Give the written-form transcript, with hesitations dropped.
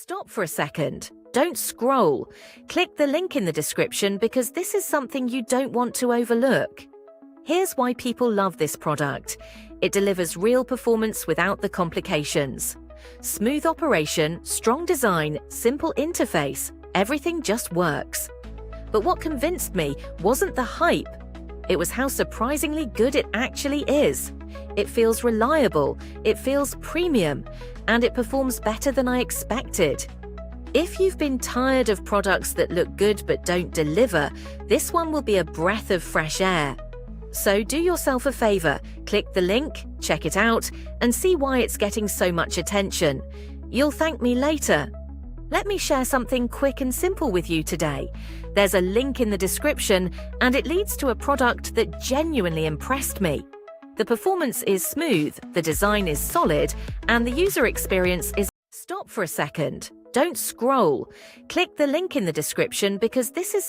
Stop for a second. Don't scroll. Click the link in the description because this is something you don't want to overlook. Here's why people love this product. It delivers real performance without the complications. Smooth operation, strong design, simple interface, everything just works. But what convinced me wasn't the hype. It was how surprisingly good it actually is. It feels reliable, it feels premium, and it performs better than I expected. If you've been tired of products that look good but don't deliver, this one will be a breath of fresh air. So do yourself a favor, click the link, check it out, and see why it's getting so much attention. You'll thank me later. Let me share something quick and simple with you today. There's a link in the description, and it leads to a product that genuinely impressed me. The performance is smooth, the design is solid, and the user experience is... Stop for a second. Don't scroll. Click the link in the description because this is